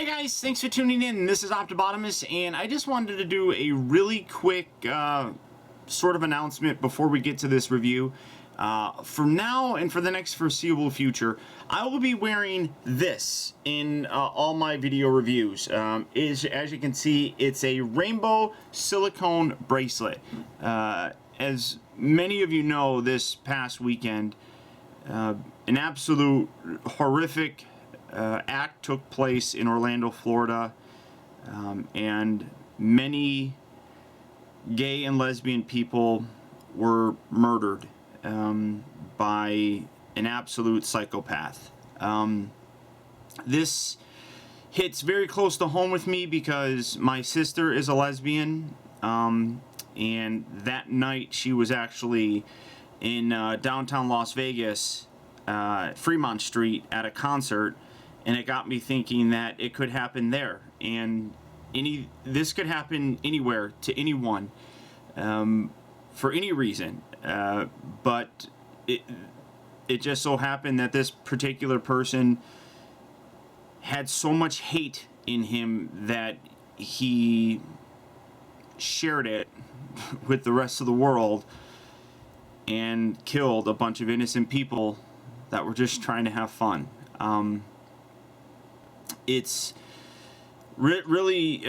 Guys, thanks for tuning in. This is optibotimus, and I just wanted to do a really quick sort of announcement before we get to this review. For now and for the next foreseeable future, I will be wearing this in all my video reviews. As you can see, it's a rainbow silicone bracelet. As many of you know, this past weekend, an absolute horrific act took place in Orlando, Florida, and many gay and lesbian people were murdered by an absolute psychopath. This hits very close to home with me because my sister is a lesbian, and that night she was actually in downtown Las Vegas, Fremont Street, at a concert. And it got me thinking that it could happen there, and this could happen anywhere to anyone, for any reason. But it just so happened that this particular person had so much hate in him that he shared it with the rest of the world and killed a bunch of innocent people that were just trying to have fun. It's really there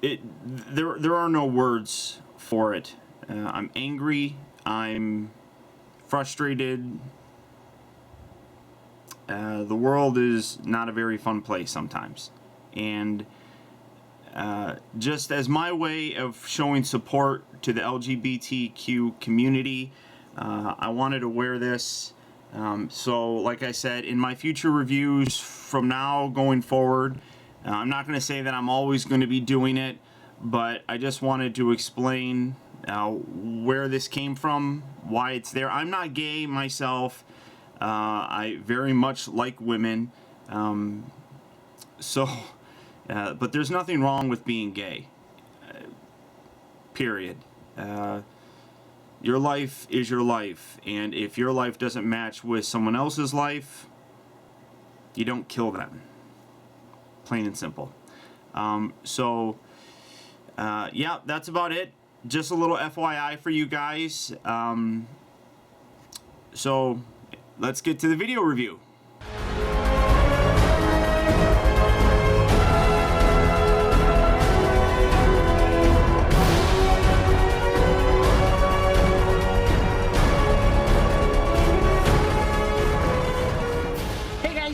are no words for it. I'm angry, I'm frustrated. The world is not a very fun place sometimes, and just as my way of showing support to the LGBTQ community, I wanted to wear this. So, like I said, in my future reviews from now going forward, I'm not going to say that I'm always going to be doing it, but I just wanted to explain where this came from, why it's there. I'm not gay myself. I very much like women. But there's nothing wrong with being gay. Period. Your life is your life, and if your life doesn't match with someone else's life, you don't kill them. Plain and simple. Yeah, that's about it. Just a little FYI for you guys. So, let's get to the video review.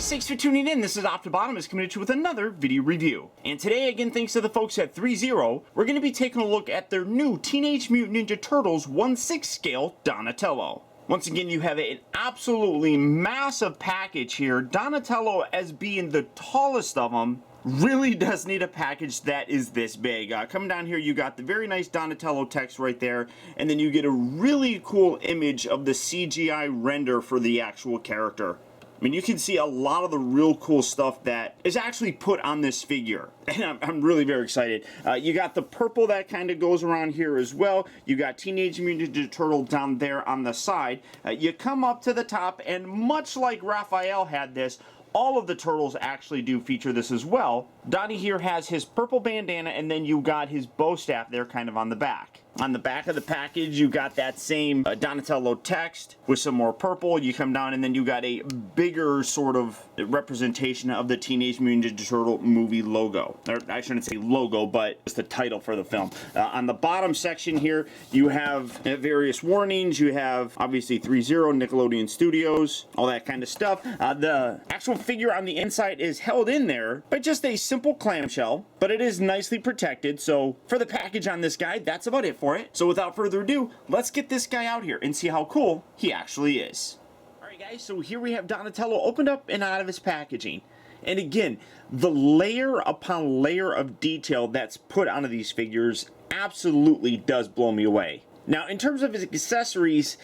Thanks for tuning in. This is optibotimus coming at you with another video review. And today, again, thanks to the folks at ThreeZero, we're going to be taking a look at their new Teenage Mutant Ninja Turtles 1/6 scale Donatello. Once again, you have an absolutely massive package here. Donatello, as being the tallest of them, really does need a package that is this big. Coming down here, you got the very nice Donatello text right there, and then you get a really cool image of the CGI render for the actual character. I mean, you can see a lot of the real cool stuff that is actually put on this figure, and I'm really very excited. You got the purple that kind of goes around here as well. You got Teenage Mutant Ninja Turtle down there on the side. You come up to the top, and much like Raphael had this, all of the turtles actually do feature this as well. Donnie here has his purple bandana, and then you got his bow staff there kind of on the back. On the back of the package, you got that same Donatello text with some more purple. You come down, and then you got a bigger sort of representation of the Teenage Mutant Ninja Turtle movie logo. Or I shouldn't say logo, but it's the title for the film. On the bottom section here, you have various warnings. You have, obviously, ThreeZero, Nickelodeon Studios, all that kind of stuff. The actual figure on the inside is held in there by just a simple clamshell, but it is nicely protected. So for the package on this guy, that's about it for it. So without further ado, let's get this guy out here and see how cool he actually is. Alright guys, so here we have Donatello opened up and out of his packaging. And again, the layer upon layer of detail that's put onto these figures absolutely does blow me away. Now, in terms of his accessories,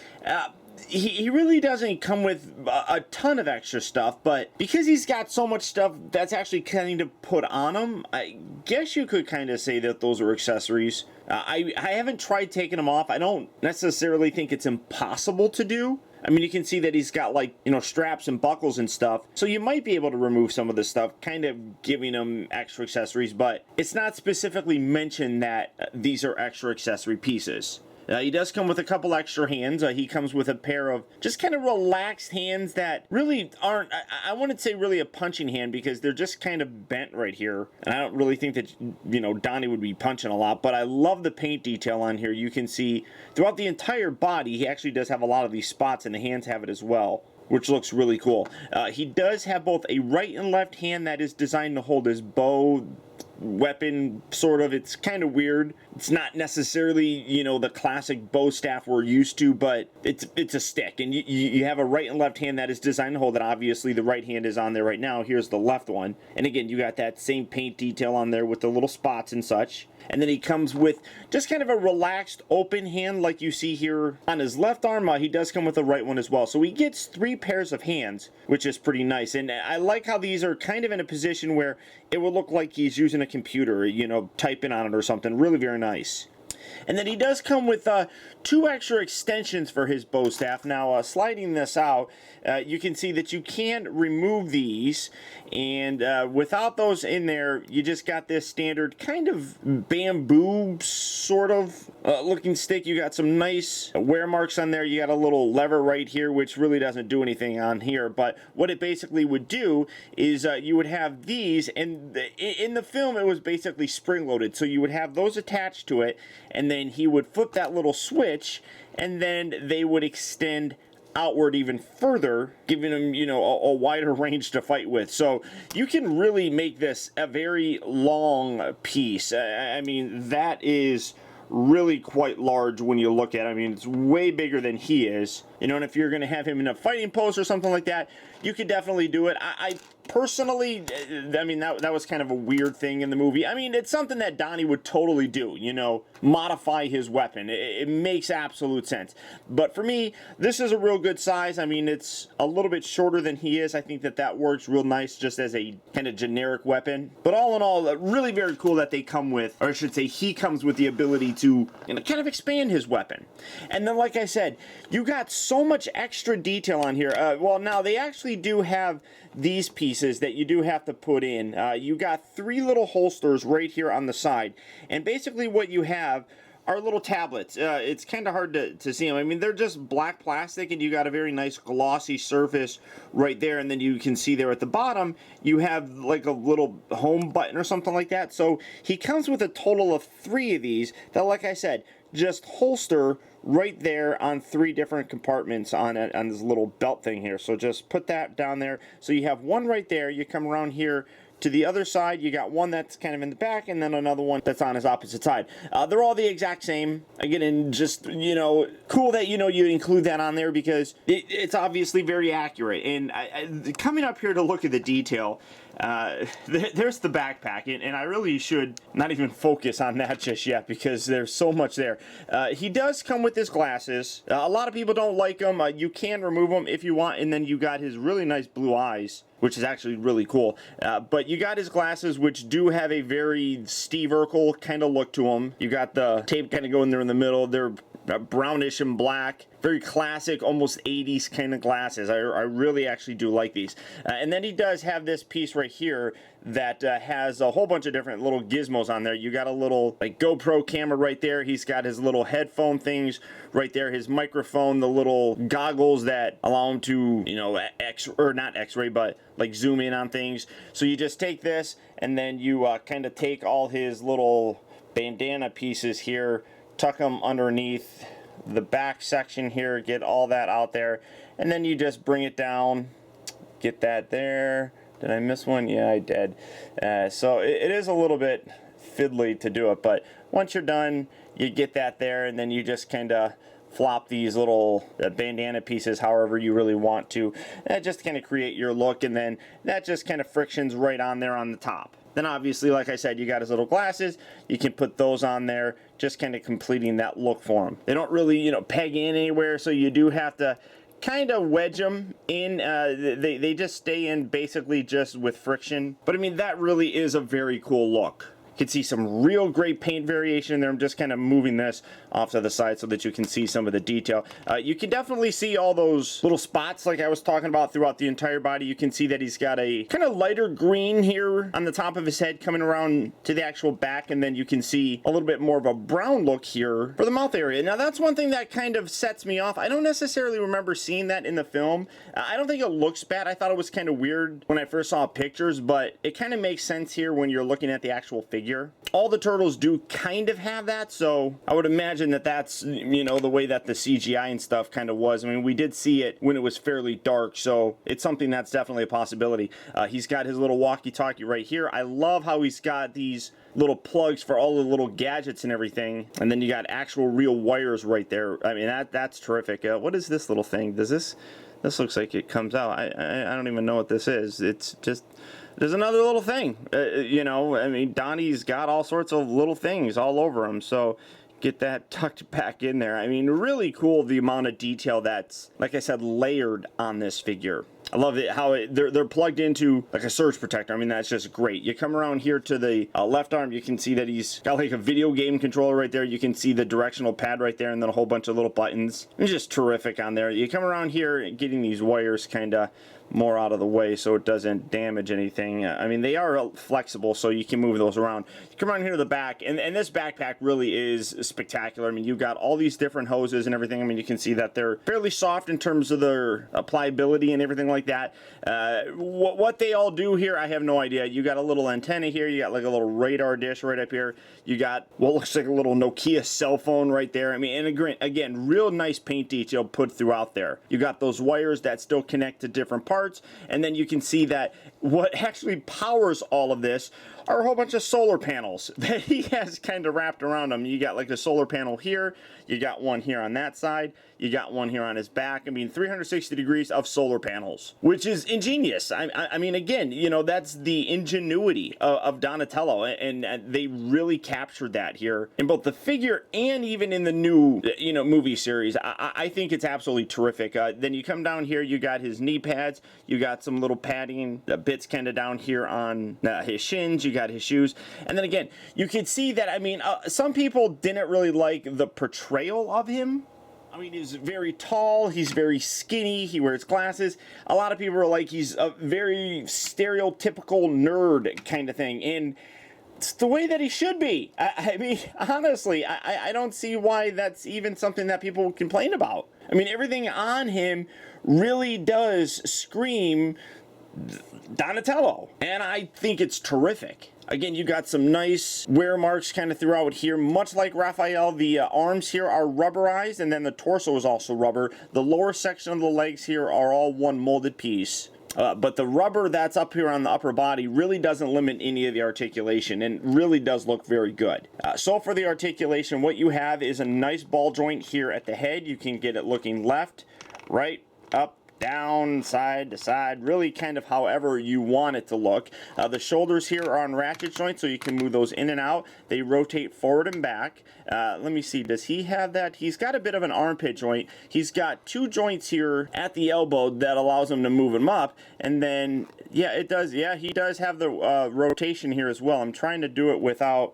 he really doesn't come with a ton of extra stuff, but because he's got so much stuff that's actually kind of put on him, I guess you could kind of say that those are accessories. I haven't tried taking them off. I don't necessarily think it's impossible to do. I mean, you can see that he's got, like, you know, straps and buckles and stuff, so you might be able to remove some of this stuff, kind of giving him extra accessories, but it's not specifically mentioned that these are extra accessory pieces. He does come with a couple extra hands. He comes with a pair of just kind of relaxed hands that really aren't, I wouldn't say really a punching hand, because they're just kind of bent right here. And I don't really think that, you know, Donnie would be punching a lot, but I love the paint detail on here. You can see throughout the entire body, he actually does have a lot of these spots, and the hands have it as well, which looks really cool. He does have both a right and left hand that is designed to hold his bow weapon, sort of. It's kind of weird. It's not necessarily, you know, the classic bow staff we're used to, but it's a stick, and you have a right and left hand that is designed to hold it. Obviously, the right hand is on there right now. Here's the left one, and again, you got that same paint detail on there with the little spots and such. And then he comes with just kind of a relaxed open hand like you see here on his left arm. He does come with a right one as well. So he gets 3 pairs of hands, which is pretty nice. And I like how these are kind of in a position where it would look like he's using a computer, you know, typing on it or something. Really very nice. And then he does come with 2 extra extensions for his bow staff. Now, sliding this out, you can see that you can remove these, and without those in there, you just got this standard kind of bamboo sort of looking stick. You got some nice wear marks on there. You got a little lever right here, which really doesn't do anything on here, but what it basically would do is you would have these, and in the film it was basically spring-loaded, so you would have those attached to it, and then he would flip that little switch, and then they would extend outward even further, giving him, you know, a wider range to fight with. So you can really make this a very long piece. I mean, that is really quite large when you look at it. I mean, it's way bigger than he is, you know, and if you're going to have him in a fighting pose or something like that, you could definitely do it. I personally, I mean, that was kind of a weird thing in the movie. I mean, it's something that Donnie would totally do, you know, modify his weapon. It makes absolute sense. But for me, this is a real good size. I mean, it's a little bit shorter than he is. I think that works real nice just as a kind of generic weapon. But all in all, really very cool that they come with, or I should say he comes with the ability to, you know, kind of expand his weapon. And then, like I said, you got so much extra detail on here. Well, now they actually do have these pieces that you do have to put in. You got 3 little holsters right here on the side, and basically what you have are little tablets. It's kind of hard to see them. I mean, they're just black plastic, and you got a very nice glossy surface right there, and then you can see there at the bottom you have like a little home button or something like that. So he comes with a total of 3 of these that, like I said, just holster right there on 3 different compartments on this little belt thing here. So just put that down there. So you have one right there. You come around here to the other side, you got one that's kind of in the back, and then another one that's on his opposite side. They're all the exact same. Again, and just, you know, cool that, you know, you include that on there, because it's obviously very accurate. And coming up here to look at the detail, there's the backpack, and I really should not even focus on that just yet, because there's so much there. He does come with his glasses. A lot of people don't like them. You can remove them if you want, and then you got his really nice blue eyes, which is actually really cool. But you got his glasses, which do have a very Steve Urkel kind of look to them. You got the tape kind of going there in the middle. They're brownish and black. Very classic, almost 80s kind of glasses. I really actually do like these. And then he does have this piece right here that has a whole bunch of different little gizmos on there. You got a little like GoPro camera right there. He's got his little headphone things right there. His microphone, the little goggles that allow him to, you know, not X-ray, but like zoom in on things. So you just take this, and then you kind of take all his little bandana pieces here, tuck them underneath the back section here, get all that out there, and then you just bring it down, get that there. Did I miss one? Yeah, I did. So it is a little bit fiddly to do it, but once you're done, you get that there, and then you just kind of flop these little bandana pieces however you really want to, just kind of create your look, and then that just kind of frictions right on there on the top. Then obviously, like I said, you got his little glasses. You can put those on there, just kind of completing that look for him. They don't really, you know, peg in anywhere, so you do have to kind of wedge them in. They just stay in basically just with friction. But I mean, that really is a very cool look. You can see some real great paint variation in there. I'm just kind of moving this off to the side so that you can see some of the detail. You can definitely see all those little spots like I was talking about throughout the entire body. You can see that he's got a kind of lighter green here on the top of his head coming around to the actual back, and then you can see a little bit more of a brown look here for the mouth area. Now that's one thing that kind of sets me off. I don't necessarily remember seeing that in the film. I don't think it looks bad. I thought it was kind of weird when I first saw pictures, but it kind of makes sense here when you're looking at the actual figure. All the turtles do kind of have that, so I would imagine that that's, you know, the way that the CGI and stuff kind of was. I mean, we did see it when it was fairly dark, so it's something that's definitely a possibility. He's got his little walkie-talkie right here. I love how he's got these little plugs for all the little gadgets and everything, and then you got actual real wires right there. I mean, that's terrific. What is this little thing? This looks like it comes out. I don't even know what this is. It's just, there's another little thing. You know, I mean, Donnie's got all sorts of little things all over him, so get that tucked back in there. I mean, really cool the amount of detail that's, like I said, layered on this figure. I love it how they're plugged into like a surge protector. I mean, that's just great. You come around here to the left arm, you can see that he's got like a video game controller right there. You can see the directional pad right there, and then a whole bunch of little buttons. It's just terrific on there. You come around here, getting these wires kind of more out of the way so it doesn't damage anything. I mean, they are flexible, so you can move those around. You come around here to the back, and this backpack really is spectacular. I mean, you've got all these different hoses and everything. I mean, you can see that they're fairly soft in terms of their pliability and everything like that. What they all do here, I have no idea. You got a little antenna here. You got like a little radar dish right up here. You got what looks like a little Nokia cell phone right there. I mean, and again, real nice paint detail put throughout there. You got those wires that still connect to different parts, and then you can see that what actually powers all of this are a whole bunch of solar panels that he has kind of wrapped around him. You got like a solar panel here, you got one here on that side, you got one here on his back. I mean, 360 degrees of solar panels, which is ingenious. I mean, again, you know, that's the ingenuity of Donatello, and they really captured that here in both the figure and even in the new, you know, movie series. I think it's absolutely terrific. Then you come down here, you got his knee pads, you got some little padding bits kind of down here on his shins, you got his shoes, and then again, you can see that, I mean, some people didn't really like the portrayal of him. I mean, he's very tall, he's very skinny, he wears glasses. A lot of people are like, he's a very stereotypical nerd kind of thing, and it's the way that he should be. I mean, honestly, I don't see why that's even something that people complain about. I mean, everything on him really does scream Donatello, and I think it's terrific. Again, you got some nice wear marks kind of throughout here, much like Raphael. The arms here are rubberized, and then the torso is also rubber. The lower section of the legs here are all one molded piece. But the rubber that's up here on the upper body really doesn't limit any of the articulation, and really does look very good. So for the articulation, what you have is a nice ball joint here at the head. You can get it looking left, right, up, down, side to side, really kind of however you want it to look. The shoulders here are on ratchet joints, so you can move those in and out. They rotate forward and back. Let me see, does he have that? He's got a bit of an armpit joint. He's got two joints here at the elbow that allows him to move him up, and then, yeah, it does, yeah, he does have the rotation here as well. I'm trying to do it without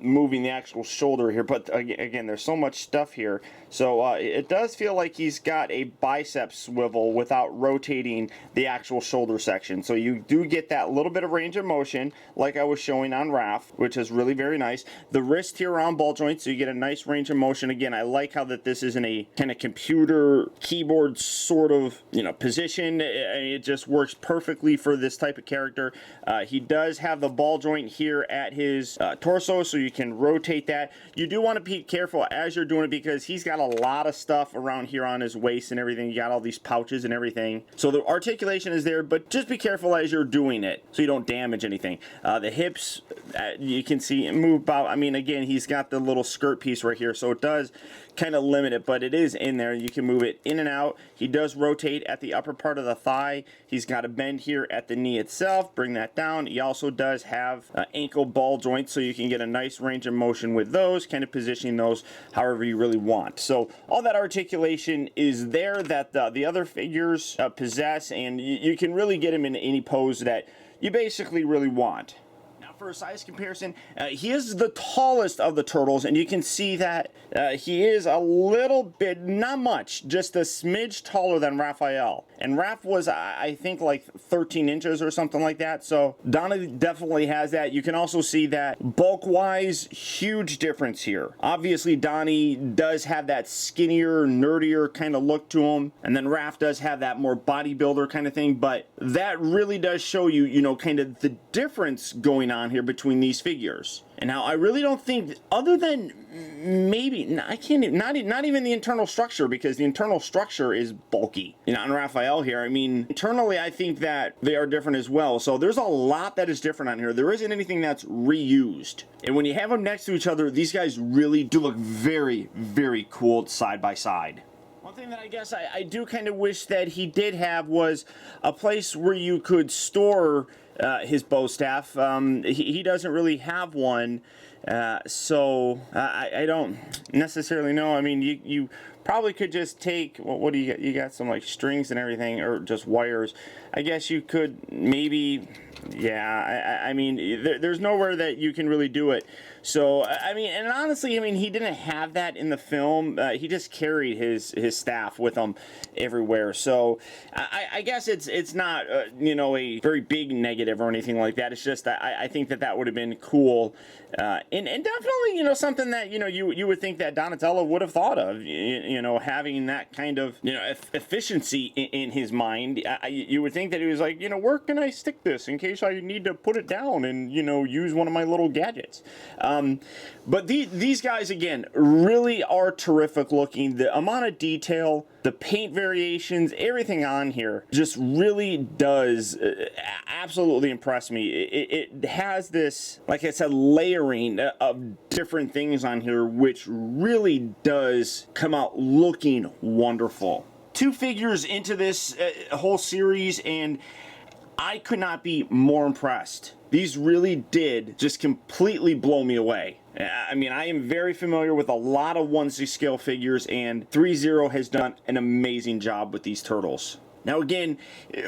moving the actual shoulder here, but again, there's so much stuff here, so it does feel like he's got a bicep swivel without rotating the actual shoulder section, so you do get that little bit of range of motion like I was showing on Raph, which is really very nice. The wrist here around ball joints, so you get a nice range of motion. Again, I like how that this is in a kind of computer keyboard sort of, you know, position. It just works perfectly for this type of character. He does have the ball joint here at his torso, so you can rotate that. You do want to be careful as you're doing it, because he's got a lot of stuff around here on his waist and everything. You got all these pouches and everything, so the articulation is there, but just be careful as you're doing it so you don't damage anything. The hips, you can see move about. I mean, again, he's got the little skirt piece right here, so it does kind of limit it, but it is in there. You can move it in and out. He does rotate at the upper part of the thigh. He's got a bend here at the knee itself. Bring that down. He also does have ankle ball joints, so you can get a nice range of motion with those, kind of positioning those however you really want. So all that articulation is there that the other figures possess, and you can really get him in any pose that you basically really want. for a size comparison, he is the tallest of the turtles, and you can see that he is a little bit, not much, just a smidge taller than Raphael. And Raph was, I think, like 13 inches or something like that, so Donna definitely has that. You can also see that bulk-wise, huge difference here. Obviously, Donnie does have that skinnier, nerdier kind of look to him, and then Raph does have that more bodybuilder kind of thing, but that really does show you, you know, kind of the difference going on here between these figures. And now I really don't think, other than maybe, I can't, not even the internal structure, because the internal structure is bulky. You know, on Raphael here, I mean, internally I think that they are different as well. So there's a lot that is different on here. There isn't anything that's reused. And when you have them next to each other, these guys really do look very, very cool side by side. One thing that I guess I do kind of wish that he did have was a place where you could store his bow staff. He doesn't really have one, so I don't necessarily know. I mean, you probably could just take, well, what do you got? You got some like strings and everything, or just wires. I guess you could maybe, yeah, I mean, there's nowhere that you can really do it. So, I mean, and honestly, I mean, he didn't have that in the film. He just carried his staff with him everywhere. So, I guess it's not, you know, a very big negative or anything like that. It's just that I think that would have been cool. And definitely, you know, something that, you know, you would think that Donatello would have thought of, you know, having that kind of, you know, efficiency in his mind. You would think that he was like, you know, where can I stick this in case I need to put it down and, you know, use one of my little gadgets. But these guys, again, really are terrific looking. The amount of detail, the paint variations, everything on here just really does absolutely impress me. It has this, like I said, layering of different things on here, which really does come out looking wonderful. 2 figures into this whole series, and I could not be more impressed. These really did just completely blow me away. I mean, I am very familiar with a lot of 1/6 scale figures, and ThreeZero has done an amazing job with these turtles. Now again,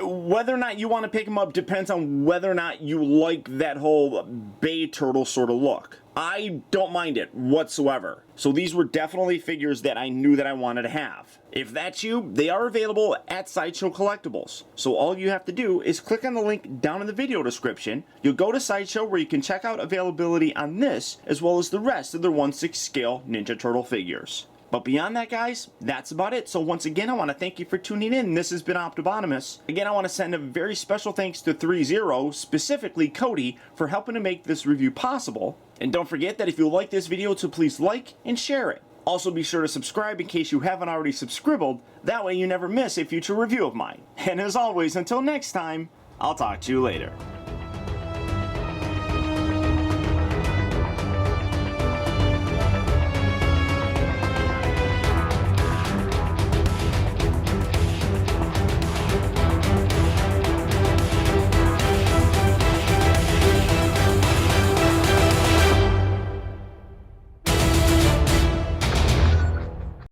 whether or not you want to pick them up depends on whether or not you like that whole Bay Turtle sort of look. I don't mind it whatsoever. So these were definitely figures that I knew that I wanted to have. If that's you, they are available at Sideshow Collectibles. So all you have to do is click on the link down in the video description. You'll go to Sideshow where you can check out availability on this as well as the rest of their 1/6 scale Ninja Turtle figures. But beyond that, guys, that's about it. So once again, I want to thank you for tuning in. This has been Optibotimus. Again, I want to send a very special thanks to ThreeZero, specifically Cody, for helping to make this review possible. And don't forget that if you like this video, to please like and share it. Also, be sure to subscribe in case you haven't already subscribed. That way you never miss a future review of mine. And as always, until next time, I'll talk to you later.